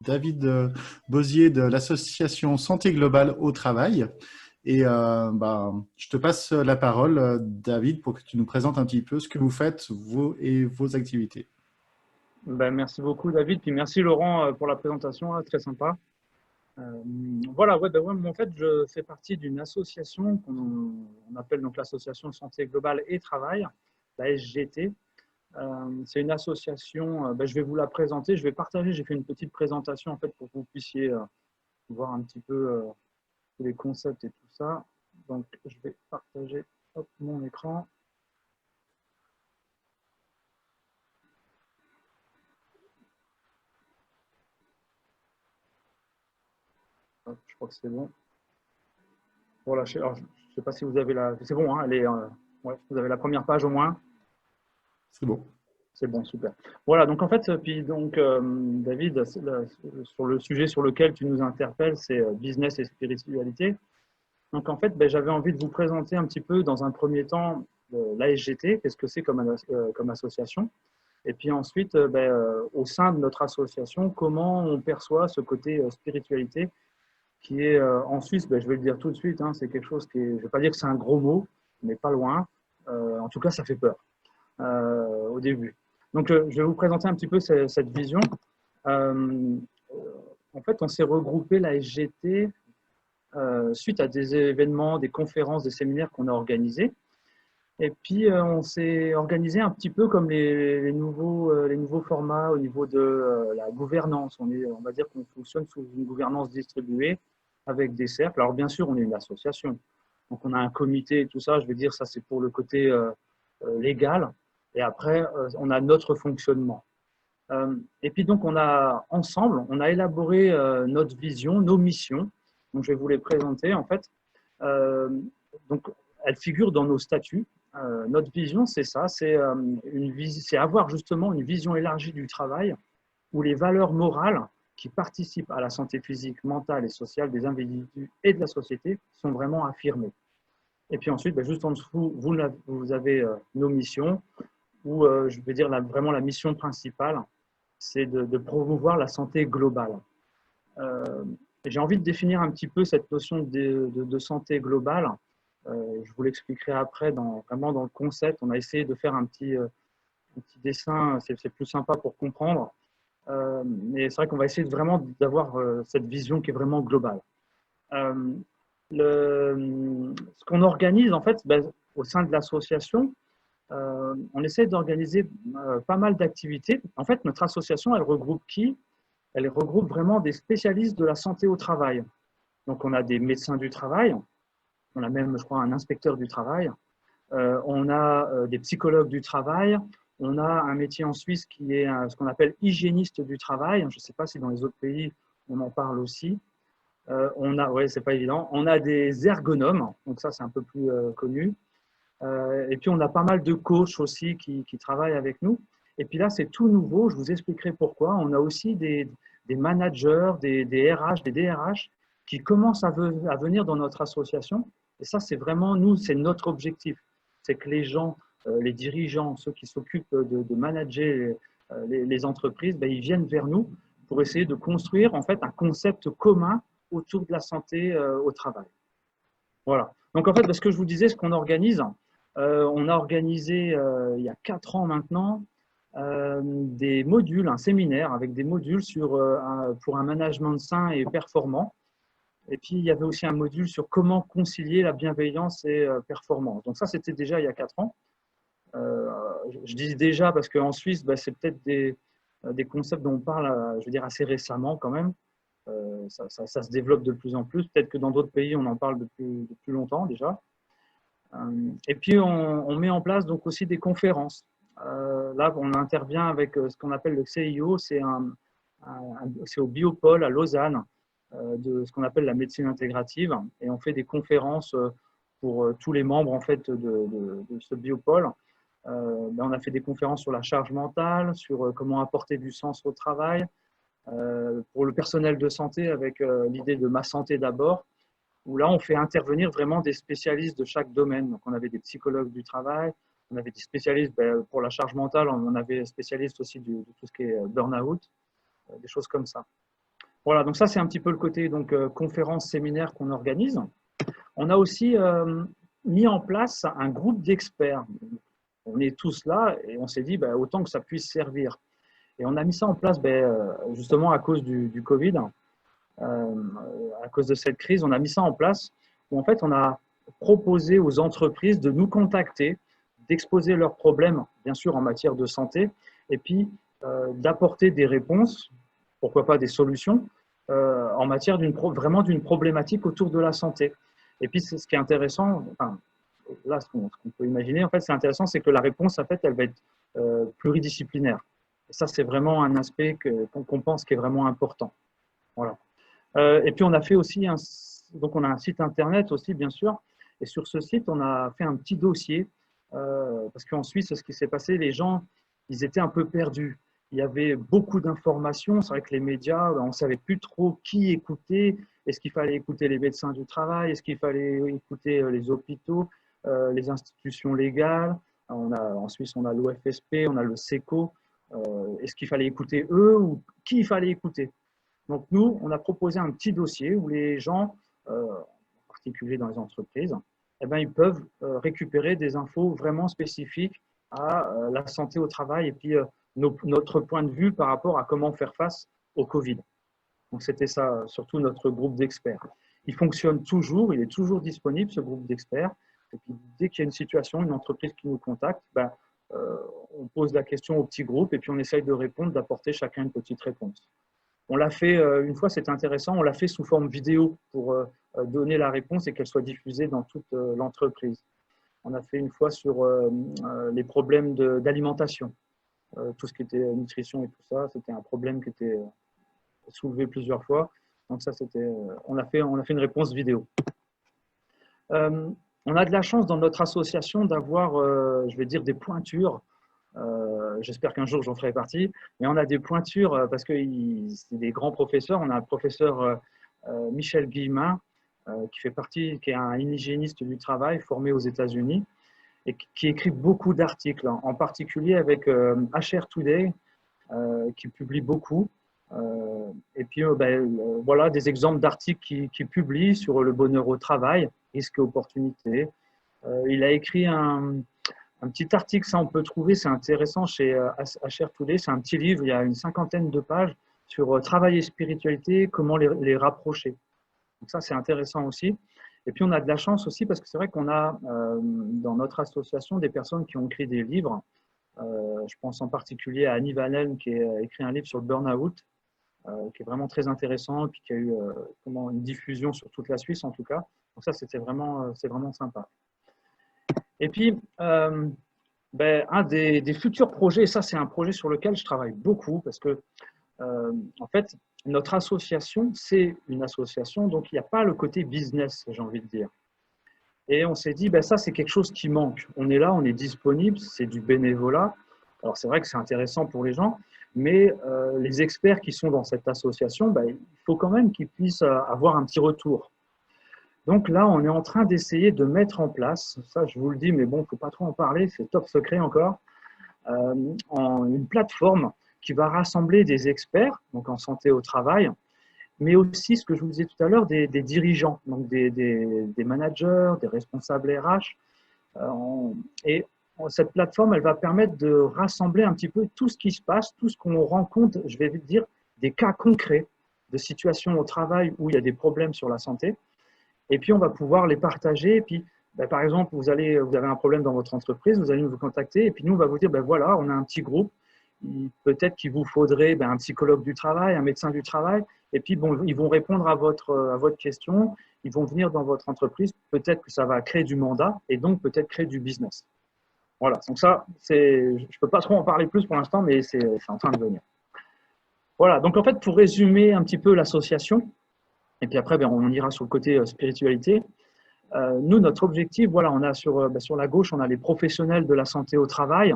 David Bosier de l'association Santé Globale au Travail. Et je te passe la parole, David, pour que tu nous présentes un petit peu ce que vous faites, vous et vos activités. Ben, merci beaucoup David, puis merci Laurent pour la présentation, hein, très sympa. Voilà, ouais, ouais, en fait, je fais partie d'une association qu'on appelle donc l'association Santé Globale et Travail, la SGT. C'est une association, je vais vous la présenter, je vais partager, j'ai fait une petite présentation en fait pour que vous puissiez voir un petit peu tous les concepts et tout ça. Donc, je vais partager hop, mon écran. Hop, je crois que c'est bon. Voilà, je ne sais pas si vous avez la. C'est bon, hein, ouais, vous avez la première page au moins. C'est bon. C'est bon, super. Voilà, donc en fait, puis donc, David, sur le sujet sur lequel tu nous interpelles, c'est business et spiritualité. Donc en fait, j'avais envie de vous présenter un petit peu dans un premier temps l'ASGT, qu'est-ce que c'est comme association. Et puis ensuite, au sein de notre association, comment on perçoit ce côté spiritualité qui est en Suisse, je vais le dire tout de suite, hein, c'est quelque chose qui est, je ne vais pas dire que c'est un gros mot, mais pas loin. En tout cas, ça fait peur au début. Donc, je vais vous présenter un petit peu cette vision. Euh, En fait, on s'est regroupé la SGT suite à des événements, des conférences, des séminaires qu'on a organisés. Et puis, on s'est organisé un petit peu comme les nouveaux formats au niveau de la gouvernance. On va dire qu'on fonctionne sous une gouvernance distribuée avec des cercles. Alors, bien sûr, on est une association. Donc, on a un comité et tout ça. Je vais dire, ça, c'est pour le côté légal. Et après, on a notre fonctionnement. Et puis, donc, on a élaboré notre vision, nos missions. Donc, je vais vous les présenter, en fait. Euh, donc, elles figurent dans nos statuts. Notre vision, c'est ça, c'est avoir justement une vision élargie du travail où les valeurs morales qui participent à la santé physique, mentale et sociale des individus et de la société sont vraiment affirmées. Et puis ensuite, juste en dessous, vous avez nos missions, où je vais dire vraiment la mission principale, c'est de promouvoir la santé globale. Euh, J'ai envie de définir un petit peu cette notion de santé globale. Je vous l'expliquerai après, vraiment dans le concept. On a essayé de faire un petit dessin, c'est plus sympa pour comprendre. Mais c'est vrai qu'on va essayer vraiment d'avoir cette vision qui est vraiment globale. Euh, Ce qu'on organise, en fait, au sein de l'association, on essaie d'organiser pas mal d'activités. En fait, notre association, elle regroupe qui? Elle regroupe vraiment des spécialistes de la santé au travail. Donc, on a des médecins du travail, on a même, je crois, un inspecteur du travail, on a des psychologues du travail, on a un métier en Suisse qui est ce qu'on appelle hygiéniste du travail. Je ne sais pas si dans les autres pays, on en parle aussi. Ouais, c'est pas évident. On a des ergonomes, donc ça, c'est un peu plus connu. Et puis, on a pas mal de coachs aussi qui travaillent avec nous. Et puis là, c'est tout nouveau. Je vous expliquerai pourquoi. On a aussi des managers, des RH, des DRH qui commencent à venir dans notre association. Et ça, c'est vraiment nous, c'est notre objectif. C'est que les gens, les dirigeants, ceux qui s'occupent de manager les entreprises, ils viennent vers nous pour essayer de construire en fait un concept commun autour de la santé au travail. Voilà. Donc en fait, ce que je vous disais, ce qu'on organise, on a organisé il y a 4 ans maintenant des modules, un séminaire avec des modules pour un management sain et performant. Et puis il y avait aussi un module sur comment concilier la bienveillance et performance. Donc ça, c'était déjà il y a 4 ans. Je dis déjà parce qu'en Suisse, c'est peut-être des concepts dont on parle, je veux dire, assez récemment quand même. Ça se développe de plus en plus. Peut-être que dans d'autres pays, on en parle depuis longtemps déjà. Et puis, on met en place donc aussi des conférences. Là, on intervient avec ce qu'on appelle le CIO, c'est au Biopôle à Lausanne, de ce qu'on appelle la médecine intégrative. Et on fait des conférences pour tous les membres en fait, de ce Biopôle. On a fait des conférences sur la charge mentale, sur comment apporter du sens au travail, pour le personnel de santé avec l'idée de ma santé d'abord, où là, on fait intervenir vraiment des spécialistes de chaque domaine. Donc, on avait des psychologues du travail, on avait des spécialistes pour la charge mentale, on avait des spécialistes aussi de tout ce qui est burn-out, des choses comme ça. Voilà, donc ça, c'est un petit peu le côté donc, conférence, séminaire qu'on organise. On a aussi mis en place un groupe d'experts. On est tous là et on s'est dit ben, autant que ça puisse servir. Et on a mis ça en place ben, justement à cause du Covid, à cause de cette crise. On a mis ça en place où en fait on a proposé aux entreprises de nous contacter, d'exposer leurs problèmes, bien sûr en matière de santé, et puis d'apporter des réponses, pourquoi pas des solutions, en matière vraiment d'une problématique autour de la santé. Et puis ce qui est intéressant, enfin, là ce qu'on peut imaginer, en fait, c'est intéressant, c'est que la réponse, en fait, elle va être pluridisciplinaire. Et ça, c'est vraiment un aspect qu'on pense qui est vraiment important. Voilà. Et puis on a fait aussi donc on a un site internet aussi bien sûr, et sur ce site on a fait un petit dossier parce qu'en Suisse ce qui s'est passé, les gens ils étaient un peu perdus. Il y avait beaucoup d'informations, c'est vrai que les médias, on ne savait plus trop qui écouter. Est-ce qu'il fallait écouter les médecins du travail? Est-ce qu'il fallait écouter les hôpitaux, les institutions légales? En Suisse, on a l'OFSP, on a le SECO. Est-ce qu'il fallait écouter eux ou qui il fallait écouter? Donc nous, on a proposé un petit dossier où les gens, en particulier dans les entreprises, eh ben, ils peuvent récupérer des infos vraiment spécifiques à la santé au travail et puis notre point de vue par rapport à comment faire face au Covid. Donc c'était ça, surtout notre groupe d'experts. Il fonctionne toujours, il est toujours disponible, ce groupe d'experts. Et puis dès qu'il y a une situation, une entreprise qui nous contacte, ben, on pose la question au petit groupe et puis on essaye de répondre, d'apporter chacun une petite réponse. On l'a fait une fois, c'était intéressant, on l'a fait sous forme vidéo pour donner la réponse et qu'elle soit diffusée dans toute l'entreprise. On a fait une fois sur les problèmes d'alimentation, tout ce qui était nutrition et tout ça, c'était un problème qui était soulevé plusieurs fois. Donc ça, on a fait une réponse vidéo. On a de la chance dans notre association d'avoir, je vais dire, des pointures. J'espère qu'un jour j'en ferai partie, mais on a des pointures parce que c'est des grands professeurs. On a le professeur Michel Guillemin qui est un hygiéniste du travail formé aux États-Unis et qui écrit beaucoup d'articles, en particulier avec HR Today, qui publie beaucoup. Et puis voilà des exemples d'articles qu'il publie sur le bonheur au travail, risques et opportunités. Il a écrit un petit article, ça on peut trouver, c'est intéressant chez HR Today, c'est un petit livre, il y a une 50aine de pages sur travail et spiritualité, comment les rapprocher. Donc ça c'est intéressant aussi. Et puis on a de la chance aussi parce que c'est vrai qu'on a dans notre association des personnes qui ont écrit des livres. Je pense en particulier à Annie Valen qui a écrit un livre sur le burn-out, qui est vraiment très intéressant et puis qui a eu une diffusion sur toute la Suisse en tout cas. Donc ça c'est vraiment sympa. Et puis, un des futurs projets, et ça c'est un projet sur lequel je travaille beaucoup parce que, en fait, notre association, c'est une association, donc il n'y a pas le côté business, j'ai envie de dire. Et on s'est dit, ça c'est quelque chose qui manque. On est là, on est disponible, c'est du bénévolat. Alors c'est vrai que c'est intéressant pour les gens, mais les experts qui sont dans cette association, il faut quand même qu'ils puissent avoir un petit retour. Donc là, on est en train d'essayer de mettre en place, ça je vous le dis, mais bon, il ne faut pas trop en parler, c'est top secret encore, une plateforme qui va rassembler des experts, donc en santé au travail, mais aussi, ce que je vous disais tout à l'heure, des dirigeants, donc des managers, des responsables RH. Et cette plateforme, elle va permettre de rassembler un petit peu tout ce qui se passe, tout ce qu'on rencontre, je vais dire, des cas concrets de situations au travail où il y a des problèmes sur la santé. Et puis, on va pouvoir les partager. Et puis, par exemple, vous avez un problème dans votre entreprise, vous allez nous contacter. Et puis, nous, on va vous dire, voilà, on a un petit groupe. Peut-être qu'il vous faudrait un psychologue du travail, un médecin du travail. Et puis, ils vont répondre à votre question. Ils vont venir dans votre entreprise. Peut-être que ça va créer du mandat et donc peut-être créer du business. Voilà. Donc ça, je ne peux pas trop en parler plus pour l'instant, mais c'est en train de venir. Voilà. Donc, en fait, pour résumer un petit peu l'association, et puis après, on ira sur le côté spiritualité. Nous, notre objectif, voilà, on a sur la gauche, on a les professionnels de la santé au travail.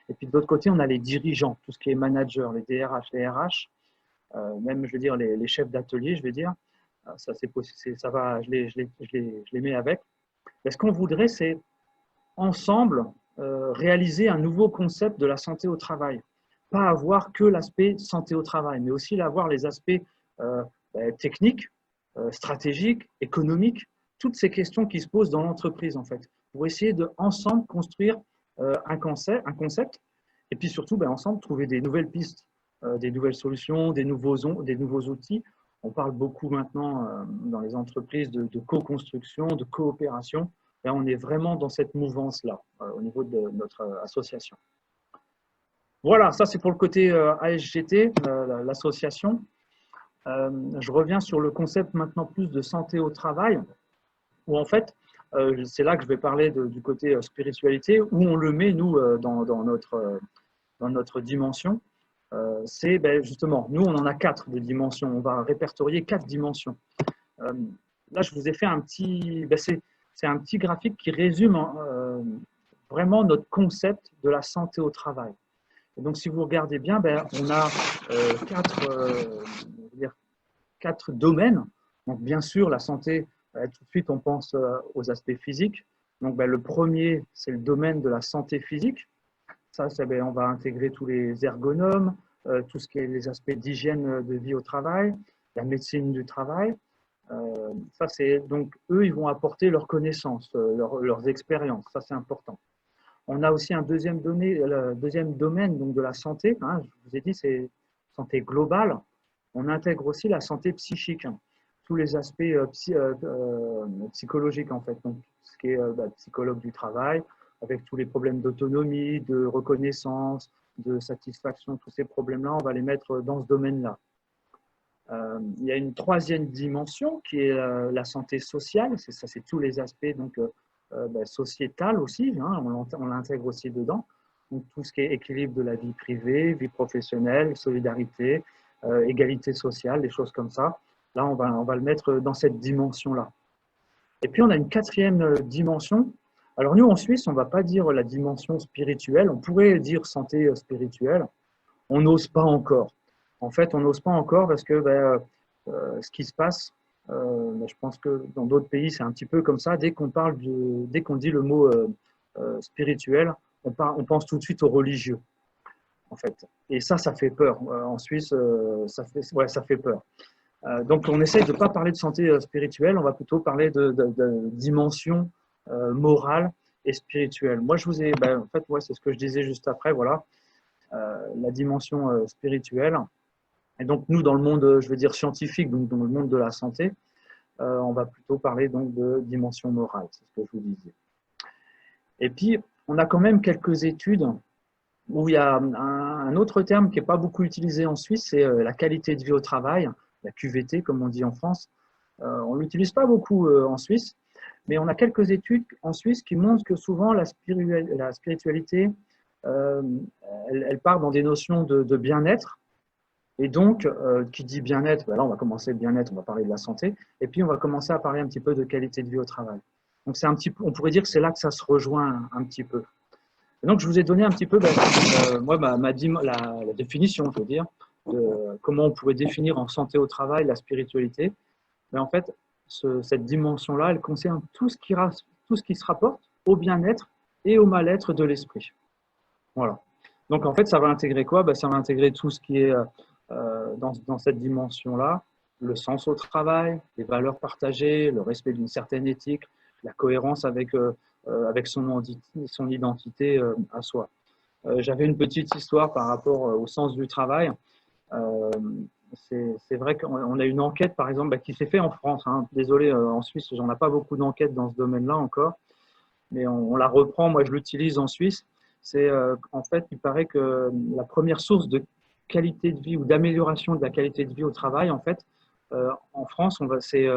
Et puis de l'autre côté, on a les dirigeants, tout ce qui est manager, les DRH, les RH, même, je veux dire, les chefs d'atelier, je vais dire. Ça va, je les mets avec. Mais ce qu'on voudrait, c'est ensemble réaliser un nouveau concept de la santé au travail. Pas avoir que l'aspect santé au travail, mais aussi avoir les aspects techniques, stratégiques, économiques, toutes ces questions qui se posent dans l'entreprise, en fait, pour essayer de, ensemble, construire un concept, et puis surtout, ensemble, trouver des nouvelles pistes, des nouvelles solutions, des nouveaux outils. On parle beaucoup maintenant dans les entreprises de co-construction, de coopération. Là, on est vraiment dans cette mouvance-là au niveau de notre association. Voilà, ça c'est pour le côté ASGT, l'association. Je reviens sur le concept maintenant plus de santé au travail, où en fait, c'est là que je vais parler du côté spiritualité, où on le met, nous, dans notre dimension. C'est justement, nous, on en a 4 de dimensions. On va répertorier 4 dimensions. Là, je vous ai fait un petit... c'est un petit graphique qui résume vraiment notre concept de la santé au travail. Et donc, si vous regardez bien, on a 4 domaines. Donc, bien sûr, la santé, tout de suite, on pense aux aspects physiques. Donc, le premier, c'est le domaine de la santé physique. Ça, on va intégrer tous les ergonomes, tout ce qui est les aspects d'hygiène de vie au travail, la médecine du travail. Ça, donc, eux, ils vont apporter leurs connaissances, leurs expériences. Ça, c'est important. On a aussi un deuxième domaine donc, de la santé. Hein, je vous ai dit, c'est santé globale. On intègre aussi la santé psychique, hein, tous les aspects psychologiques, en fait. Donc, ce qui est psychologue du travail, avec tous les problèmes d'autonomie, de reconnaissance, de satisfaction, tous ces problèmes-là, on va les mettre dans ce domaine-là. Il y a une troisième dimension qui est la santé sociale. C'est tous les aspects donc, sociétal aussi, hein, on l'intègre aussi dedans. Donc, tout ce qui est équilibre de la vie privée, vie professionnelle, solidarité, égalité sociale, des choses comme ça. Là, on va le mettre dans cette dimension-là. Et puis, on a une quatrième dimension. Alors, nous, en Suisse, on ne va pas dire la dimension spirituelle. On pourrait dire santé spirituelle. On n'ose pas encore. En fait, on n'ose pas encore parce que ce qui se passe, je pense que dans d'autres pays, c'est un petit peu comme ça. Dès qu'on dit le mot spirituel, on pense tout de suite aux religieux, en fait. Et ça fait peur. En Suisse, ça fait peur. Donc, on essaye de ne pas parler de santé spirituelle, on va plutôt parler de dimension morale et spirituelle. Moi, je vous ai, en fait, c'est ce que je disais juste après, voilà, la dimension spirituelle. Et donc, nous, dans le monde, je veux dire scientifique, donc dans le monde de la santé, on va plutôt parler donc de dimension morale, c'est ce que je vous disais. Et puis, on a quand même quelques études où il y a un autre terme qui n'est pas beaucoup utilisé en Suisse, c'est la qualité de vie au travail, la QVT, comme on dit en France. On ne l'utilise pas beaucoup en Suisse, mais on a quelques études en Suisse qui montrent que souvent la spiritualité, elle part dans des notions de bien-être. Et donc, qui dit bien-être, là on va commencer bien-être, on va parler de la santé, et puis on va commencer à parler un petit peu de qualité de vie au travail. Donc on pourrait dire que c'est là que ça se rejoint un petit peu. Et donc je vous ai donné un petit peu, moi, la définition, je veux dire, de comment on pourrait définir en santé au travail la spiritualité. Mais en fait, cette dimension-là, elle concerne tout ce qui se rapporte au bien-être et au mal-être de l'esprit. Voilà. Donc en fait, ça va intégrer quoi? Ça va intégrer tout ce qui est dans cette dimension-là, le sens au travail, les valeurs partagées, le respect d'une certaine éthique, la cohérence avec son identité à soi. J'avais une petite histoire par rapport au sens du travail. C'est vrai qu'on a une enquête, par exemple, qui s'est faite en France. Hein. Désolé, en Suisse, j'en ai pas beaucoup d'enquêtes dans ce domaine-là encore, mais on la reprend. Moi, je l'utilise en Suisse. C'est en fait, il paraît que la première source de qualité de vie ou d'amélioration de la qualité de vie au travail, en fait, en France, c'est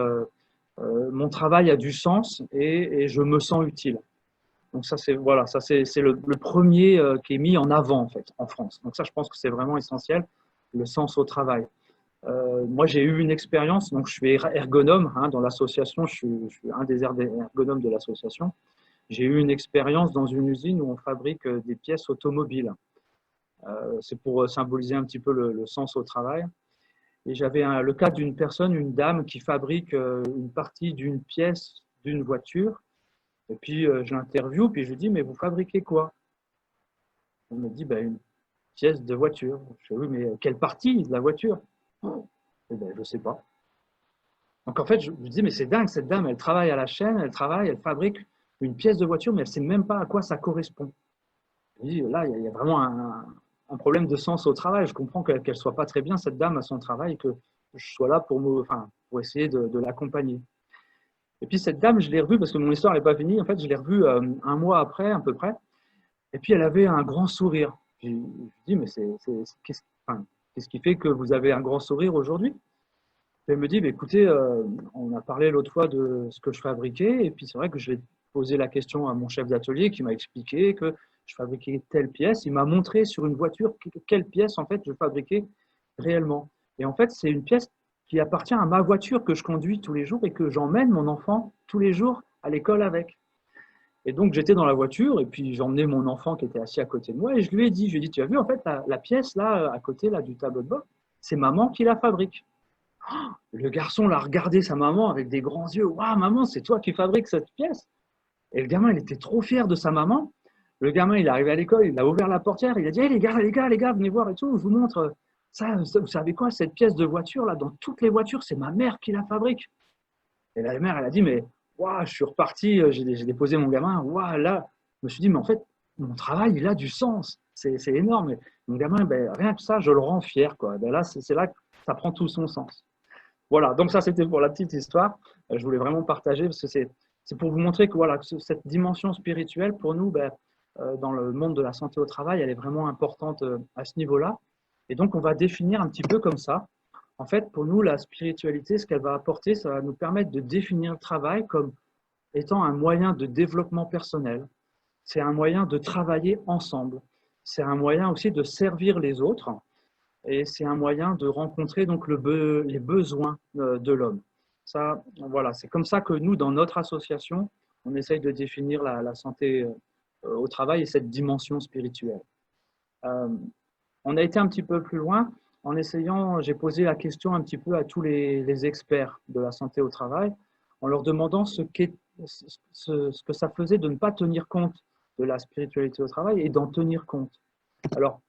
mon travail a du sens et je me sens utile. Donc ça, c'est voilà, ça c'est le premier qui est mis en avant en fait en France. Donc ça, je pense que c'est vraiment essentiel, le sens au travail. Moi, j'ai eu une expérience, donc je suis ergonome hein, dans l'association, je suis un des ergonomes de l'association. J'ai eu une expérience dans une usine où on fabrique des pièces automobiles. C'est pour symboliser un petit peu le sens au travail. Et j'avais le cas d'une personne, une dame, qui fabrique une partie d'une pièce d'une voiture. Et puis, je l'interviewe, puis je lui dis, mais vous fabriquez quoi? Elle me dit, une pièce de voiture. Je dis, oui, mais quelle partie de la voiture? Ben, je ne sais pas. Donc en fait, je me dis, mais c'est dingue, cette dame, elle travaille à la chaîne, elle travaille, elle fabrique une pièce de voiture, mais elle ne sait même pas à quoi ça correspond. Je me dis, là, il y a vraiment un problème de sens au travail. Je comprends qu'elle ne soit pas très bien, cette dame, à son travail, que je sois là pour essayer de l'accompagner. Et puis cette dame, je l'ai revue, parce que mon histoire n'est pas finie, en fait, je l'ai revue un mois après, à peu près, et puis elle avait un grand sourire. Je lui dis, mais qu'est-ce qui fait que vous avez un grand sourire aujourd'hui? Elle me dit, bah, écoutez, on a parlé l'autre fois de ce que je fabriquais, et puis c'est vrai que je vais poser la question à mon chef d'atelier qui m'a expliqué que je fabriquais telle pièce. Il m'a montré sur une voiture quelle pièce en fait je fabriquais réellement. Et en fait, c'est une pièce qui appartient à ma voiture que je conduis tous les jours et que j'emmène mon enfant tous les jours à l'école avec. Et donc j'étais dans la voiture et puis j'emmenais mon enfant qui était assis à côté de moi et je lui ai dit, tu as vu en fait la pièce là à côté là du tableau de bord, c'est maman qui la fabrique. Le garçon l'a regardé sa maman avec des grands yeux. Waouh, maman, c'est toi qui fabriques cette pièce. Et le gamin, il était trop fier de sa maman. Le gamin, il est arrivé à l'école, il a ouvert la portière, il a dit hey, les gars, venez voir et tout, je vous montre. Ça, vous savez quoi, cette pièce de voiture, là, dans toutes les voitures, c'est ma mère qui la fabrique. Et la mère, elle a dit mais waouh, je suis reparti, j'ai déposé mon gamin. Waouh, là, je me suis dit mais en fait, mon travail, il a du sens. C'est énorme. Et mon gamin, ben, rien que ça, je le rends fier. Quoi. Ben là, c'est là que ça prend tout son sens. Voilà, donc ça c'était pour la petite histoire. Je voulais vraiment partager parce que c'est pour vous montrer que voilà, cette dimension spirituelle pour nous, ben, dans le monde de la santé au travail, elle est vraiment importante à ce niveau-là. Et donc on va définir un petit peu comme ça. En fait, pour nous, la spiritualité, ce qu'elle va apporter, ça va nous permettre de définir le travail comme étant un moyen de développement personnel. C'est un moyen de travailler ensemble. C'est un moyen aussi de servir les autres. Et c'est un moyen de rencontrer donc les besoins de l'homme. Ça, voilà, c'est comme ça que nous, dans notre association, on essaye de définir la santé au travail et cette dimension spirituelle. On a été un petit peu plus loin en essayant, j'ai posé la question un petit peu à tous les experts de la santé au travail, en leur demandant ce que ça faisait de ne pas tenir compte de la spiritualité au travail et d'en tenir compte. Alors,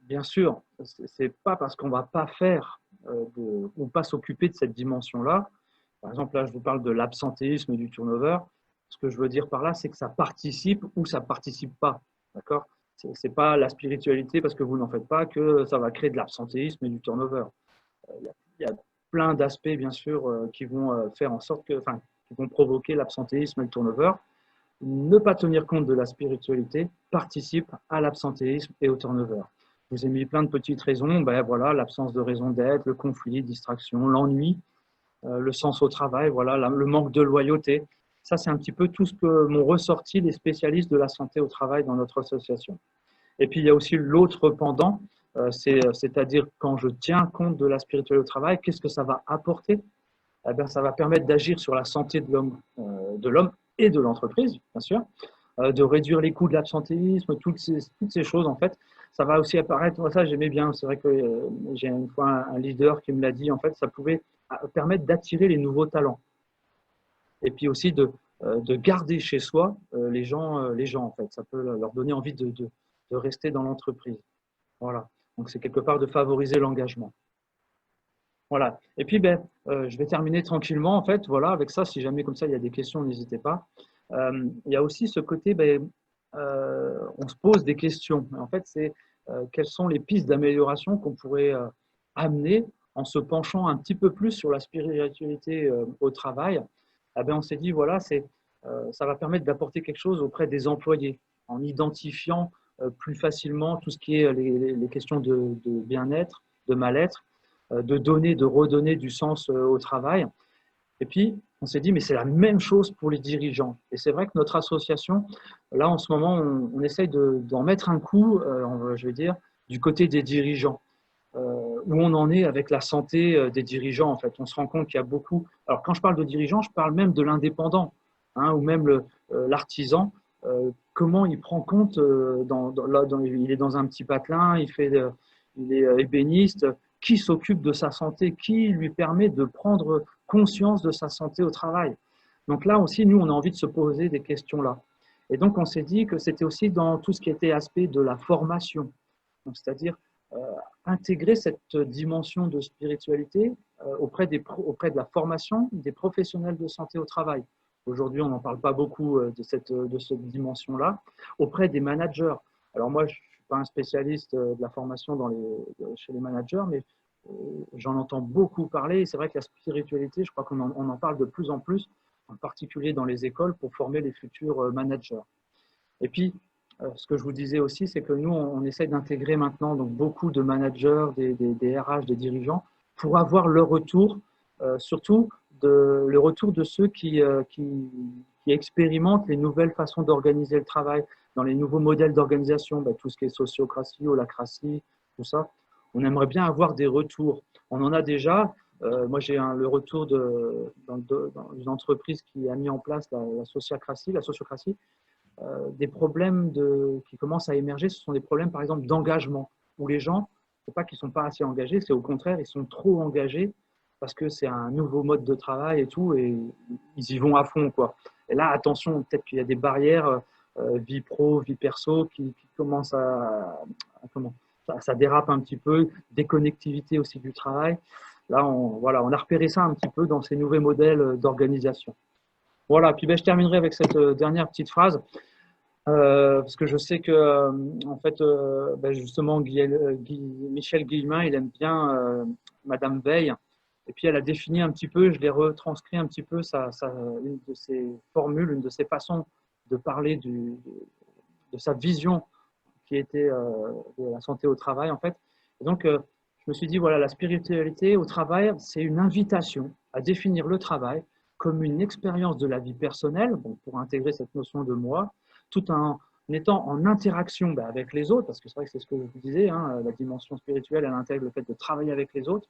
bien sûr, ce n'est pas parce qu'on ne va pas faire ou pas s'occuper de cette dimension-là. Par exemple, là, je vous parle de l'absentéisme et du turnover. Ce que je veux dire par là, c'est que ça participe ou ça ne participe pas. D'accord ? Ce n'est pas la spiritualité parce que vous n'en faites pas que ça va créer de l'absentéisme et du turnover. Il y a plein d'aspects, bien sûr, qui vont faire en sorte que, qui vont provoquer l'absentéisme et le turnover. Ne pas tenir compte de la spiritualité participe à l'absentéisme et au turnover. Je vous ai mis plein de petites raisons, ben voilà, l'absence de raison d'être, le conflit, distraction, l'ennui, le sens au travail, voilà, le manque de loyauté. Ça, c'est un petit peu tout ce que m'ont ressorti les spécialistes de la santé au travail dans notre association. Et puis, il y a aussi l'autre pendant, c'est-à-dire quand je tiens compte de la spiritualité au travail, qu'est-ce que ça va apporter? Eh bien, ça va permettre d'agir sur la santé de l'homme et de l'entreprise, bien sûr, de réduire les coûts de l'absentéisme, toutes ces choses, en fait. Ça va aussi apparaître, moi ça j'aimais bien, c'est vrai que j'ai une fois un leader qui me l'a dit, en fait, ça pouvait permettre d'attirer les nouveaux talents. Et puis aussi de garder chez soi les gens, en fait. Ça peut leur donner envie de rester dans l'entreprise. Voilà. Donc, c'est quelque part de favoriser l'engagement. Voilà. Et puis, je vais terminer tranquillement, en fait. Voilà, avec ça, si jamais comme ça, il y a des questions, n'hésitez pas. Il y a aussi ce côté, on se pose des questions. En fait, c'est quelles sont les pistes d'amélioration qu'on pourrait amener en se penchant un petit peu plus sur la spiritualité au travail. On s'est dit, voilà, ça va permettre d'apporter quelque chose auprès des employés en identifiant plus facilement tout ce qui est les questions de bien-être, de mal-être, de redonner du sens au travail. Et puis, on s'est dit, mais c'est la même chose pour les dirigeants. Et c'est vrai que notre association, là, en ce moment, on essaye d'en mettre un coup, je vais dire, du côté des dirigeants. Où on en est avec la santé des dirigeants, en fait. On se rend compte qu'il y a beaucoup… Alors, quand je parle de dirigeants, je parle même de l'indépendant, hein, ou même l'artisan. Comment il prend compte, il est dans un petit patelin, il est ébéniste, qui s'occupe de sa santé, qui lui permet de prendre conscience de sa santé au travail. Donc là aussi, nous, on a envie de se poser des questions-là. Et donc, on s'est dit que c'était aussi dans tout ce qui était aspect de la formation. C'est-à-dire intégrer cette dimension de spiritualité auprès de la formation des professionnels de santé au travail. Aujourd'hui, on n'en parle pas beaucoup de cette dimension-là, auprès des managers. Alors moi, je ne suis pas un spécialiste de la formation chez les managers, mais j'en entends beaucoup parler. C'est vrai que la spiritualité, je crois qu'on en parle de plus en plus, en particulier dans les écoles, pour former les futurs managers. Et puis, ce que je vous disais aussi, c'est que nous, on essaie d'intégrer maintenant donc, beaucoup de managers, des RH, des dirigeants, pour avoir leur retour, surtout le retour de ceux qui expérimentent les nouvelles façons d'organiser le travail, dans les nouveaux modèles d'organisation, tout ce qui est sociocratie, holacratie, tout ça. On aimerait bien avoir des retours. On en a déjà. Moi, j'ai le retour d'une entreprise qui a mis en place la sociocratie, des problèmes qui commencent à émerger, ce sont des problèmes, par exemple, d'engagement, où les gens, ce n'est pas qu'ils ne sont pas assez engagés, c'est au contraire, ils sont trop engagés parce que c'est un nouveau mode de travail et tout, et ils y vont à fond, quoi. Et là, attention, peut-être qu'il y a des barrières, vie pro, vie perso, qui commencent comment, ça dérape un petit peu, déconnectivité aussi du travail. Là, voilà, on a repéré ça un petit peu dans ces nouveaux modèles d'organisation. Voilà, puis je terminerai avec cette dernière petite phrase. Parce que je sais que, en fait, justement, Michel Guillemin, il aime bien Madame Veil. Et puis, elle a défini un petit peu, je l'ai retranscrit un petit peu, une de ses formules, une de ses façons de parler de sa vision qui était de la santé au travail, en fait. Et donc, je me suis dit, voilà, la spiritualité au travail, c'est une invitation à définir le travail comme une expérience de la vie personnelle, bon, pour intégrer cette notion de moi, tout en étant en interaction avec les autres, parce que c'est vrai que c'est ce que je vous disais, hein, la dimension spirituelle, elle intègre le fait de travailler avec les autres,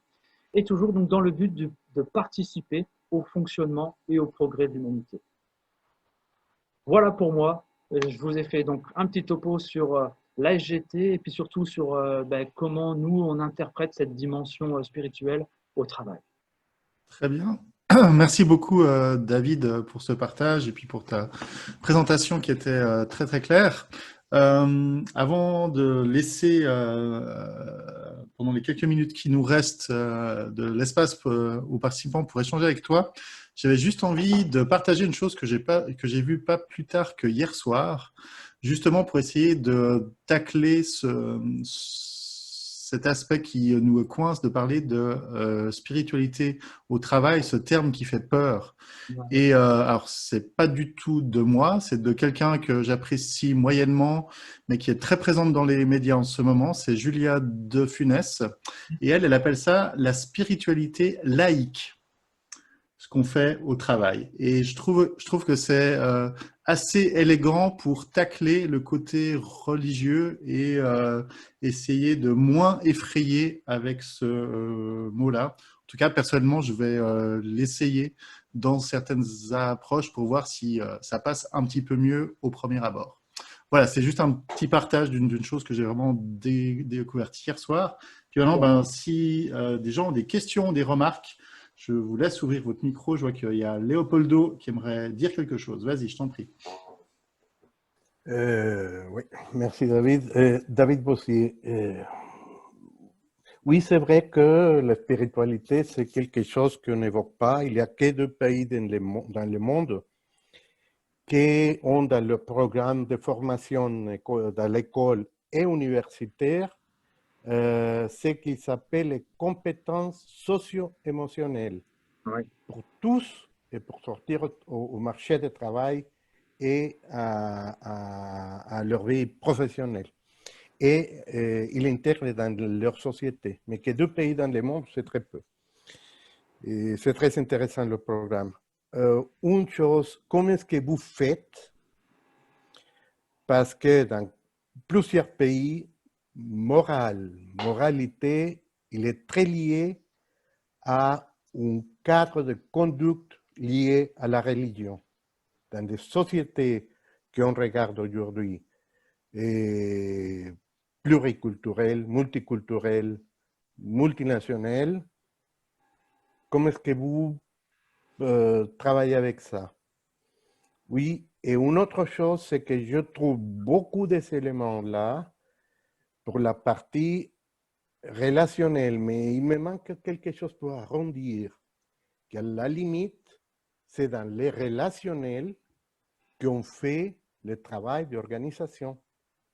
et toujours donc dans le but de participer au fonctionnement et au progrès de l'humanité. Voilà pour moi. Je vous ai fait donc un petit topo sur l'ASGT et puis surtout sur comment nous, on interprète cette dimension spirituelle au travail. Très bien. Merci beaucoup, David, pour ce partage et puis pour ta présentation qui était très très claire. Avant de laisser, pendant les quelques minutes qui nous restent, de l'espace aux participants pour échanger avec toi, j'avais juste envie de partager une chose que j'ai vue pas plus tard que hier soir, justement pour essayer de tacler cet aspect qui nous coince de parler de spiritualité au travail, ce terme qui fait peur. Et alors, c'est pas du tout de moi, c'est de quelqu'un que j'apprécie moyennement, mais qui est très présente dans les médias en ce moment, c'est Julia De Funès. Et elle appelle ça la spiritualité laïque, ce qu'on fait au travail. Et je trouve que c'est assez élégant pour tacler le côté religieux et essayer de moins effrayer avec ce mot-là. En tout cas, personnellement, je vais l'essayer dans certaines approches pour voir si ça passe un petit peu mieux au premier abord. Voilà, c'est juste un petit partage d'une chose que j'ai vraiment découverte hier soir. Puis maintenant, si des gens ont des questions, des remarques, je vous laisse ouvrir votre micro. Je vois qu'il y a Léopoldo qui aimerait dire quelque chose. Vas-y, je t'en prie. Oui, merci David. David Bossier, oui, c'est vrai que la spiritualité, c'est quelque chose qu'on n'évoque pas. Il n'y a que 2 pays dans le monde qui ont dans leur programme de formation dans l'école et universitaire ce qui s'appelle les compétences socio-émotionnelles Oui. pour tous et pour sortir au marché du travail et à leur vie professionnelle. Et ils l'intègrent dans leur société. Mais que 2 pays dans le monde, c'est très peu. Et c'est très intéressant le programme. Une chose, comment est-ce que vous faites? Parce que dans plusieurs pays, moralité, il est très lié à un cadre de conduite lié à la religion. Dans des sociétés qu'on regarde aujourd'hui, pluriculturelles, multiculturelles, multinationales, comment est-ce que vous travaillez avec ça? Oui, et une autre chose, c'est que je trouve beaucoup de ces éléments-là pour la partie relationnel, mais il me manque quelque chose pour arrondir, qu'à la limite, c'est dans les relationnels qu'on fait le travail d'organisation.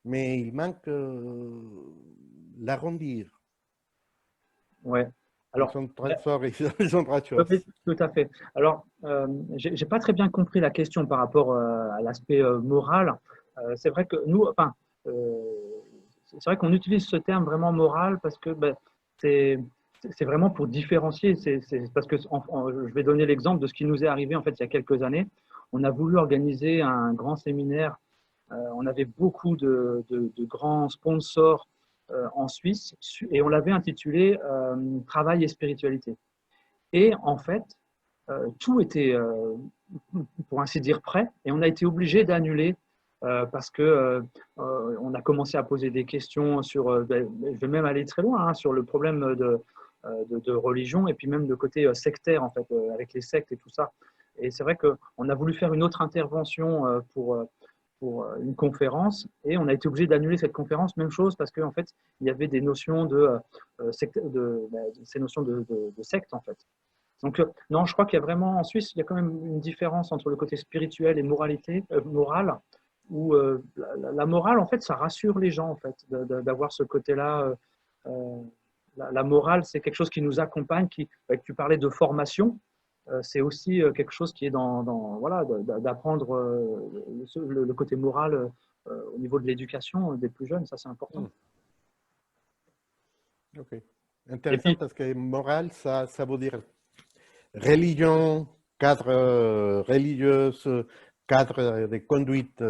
Mais il manque l'arrondir. Ouais. Ils Alors, sont très forts, ils sont très oui, choses. tout à fait. Alors, j'ai pas très bien compris la question par rapport à l'aspect moral. C'est vrai que nous, enfin, euh, c'est vrai qu'on utilise ce terme vraiment moral parce que ben, c'est c'est vraiment pour différencier. C'est parce que je vais donner l'exemple de ce qui nous est arrivé en fait il y a quelques années. On a voulu organiser un grand séminaire. On avait beaucoup de grands sponsors en Suisse et on l'avait intitulé Travail et spiritualité. Et en fait, tout était, pour ainsi dire, prêt. Et on a été obligé d'annuler parce que on a commencé à poser des questions sur, je vais même aller très loin, hein, sur le problème de religion et puis même de côté sectaire, en fait, avec les sectes et tout ça. Et c'est vrai qu'on a voulu faire une autre intervention pour une conférence et on a été obligé d'annuler cette conférence. Même chose parce qu'en fait, il y avait des notions ces notions de secte, en fait. Donc, non, je crois qu'il y a vraiment, en Suisse, il y a quand même une différence entre le côté spirituel et morale, où la morale, en fait, ça rassure les gens, en fait, d'avoir ce côté-là. La morale, c'est quelque chose qui nous accompagne, tu parlais de formation, c'est aussi quelque chose qui est voilà, d'apprendre le côté moral au niveau de l'éducation des plus jeunes, ça c'est important. Ok. Et Intéressant puis, parce que moral, ça veut dire religion, cadre religieux, cadre de conduite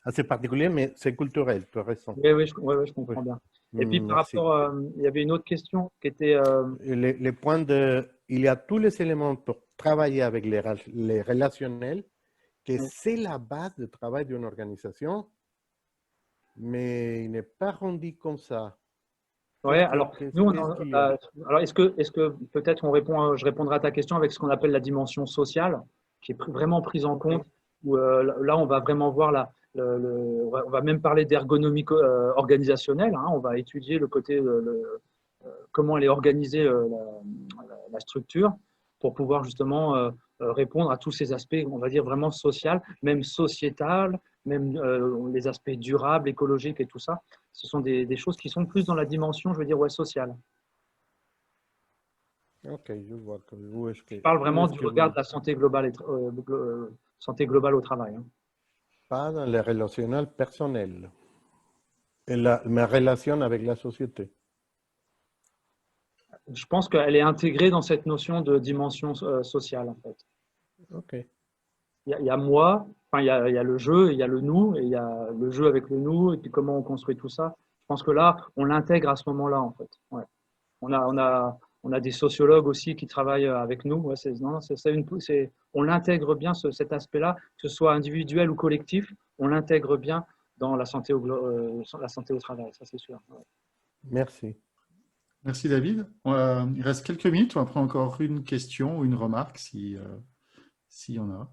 assez particulier, mais c'est culturel, tu as raison. oui, oui, je comprends Oui. bien. Et puis par Merci. rapport, il y avait une autre question qui était Les points de, il y a tous les éléments pour travailler avec les relationnels, que c'est la base de travail d'une organisation, mais il n'est pas rendu comme ça. ouais, alors nous, Qu'est-ce qu'il y a? alors est-ce que peut-être je répondrai à ta question avec ce qu'on appelle la dimension sociale, qui est vraiment prise en compte, Ok. où là on va vraiment voir on va même parler d'ergonomie organisationnelle, hein, on va étudier le côté comment elle est organisée la structure pour pouvoir justement répondre à tous ces aspects, on va dire vraiment social, même sociétal, même les aspects durables, écologiques et tout ça. Ce sont des choses qui sont plus dans la dimension, je veux dire, ouais, sociale. Ok, je vois où est-ce Je parle où vraiment est-ce du que regard vous, de la santé globale, santé globale au travail. Hein. pas dans les relationnels personnels, et ma relation avec la société. Je pense qu'elle est intégrée dans cette notion de dimension sociale, en fait. Ok, Il y a moi, enfin, il y a le jeu, il y a le nous, et il y a le jeu avec le nous, et puis comment on construit tout ça. Je pense que là, on l'intègre à ce moment-là, en fait. Ouais. On a des sociologues aussi qui travaillent avec nous. Ouais, non, on l'intègre bien, cet aspect-là, que ce soit individuel ou collectif, on l'intègre bien dans la santé au travail, ça c'est sûr. Ouais. merci. Merci David. Il reste quelques minutes. On va prendre encore une question ou une remarque s'il y en a.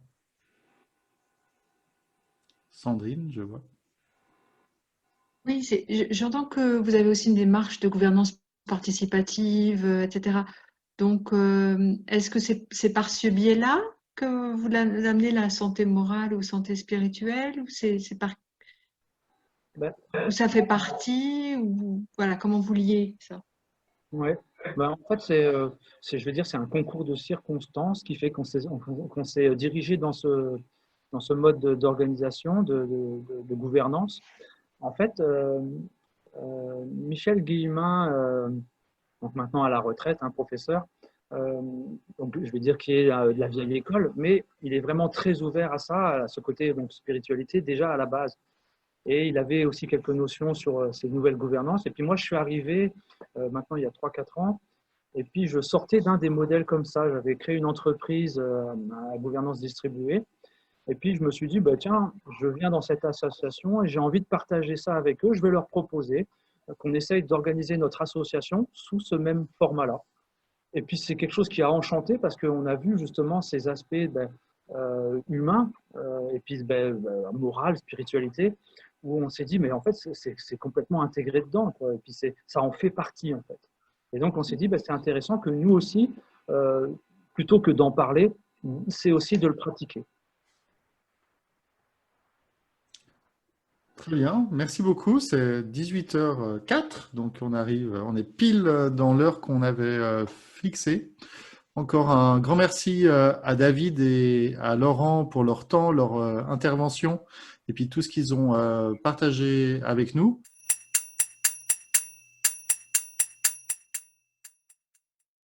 Sandrine, je vois. Oui, j'entends que vous avez aussi une démarche de gouvernance participative, etc. Donc, est-ce que c'est par ce biais-là que vous amenez la santé morale ou santé spirituelle, ou Ben, ou ça fait partie, ou voilà, comment vous liez ça? ouais. Ben, en fait, je veux dire, c'est un concours de circonstances qui fait qu'on s'est dirigé dans ce mode d'organisation, de gouvernance. En fait, Michel Guillemin, donc maintenant à la retraite, un professeur, euh, donc je vais dire qu'il est de la vieille école, mais il est vraiment très ouvert à ça, à ce côté donc, spiritualité déjà à la base. Et il avait aussi quelques notions sur ces nouvelles gouvernances. Et puis moi, je suis arrivé maintenant il y a 3-4 ans, et puis je sortais d'un des modèles comme ça. J'avais créé une entreprise à gouvernance distribuée. Et puis je me suis dit, bah, tiens, je viens dans cette association et j'ai envie de partager ça avec eux. Je vais leur proposer qu'on essaye d'organiser notre association sous ce même format-là. Et puis c'est quelque chose qui a enchanté parce qu'on a vu justement ces aspects humains et puis moral, spiritualité, où on s'est dit, mais en fait, c'est complètement intégré dedans, quoi. Et puis ça en fait partie, en fait. Et donc, on s'est dit, c'est intéressant que nous aussi, plutôt que d'en parler, c'est aussi de le pratiquer. Très bien, merci beaucoup. C'est 18h04, donc on est pile dans l'heure qu'on avait fixée. Encore un grand merci à David et à Laurent pour leur temps, leur intervention et puis tout ce qu'ils ont partagé avec nous.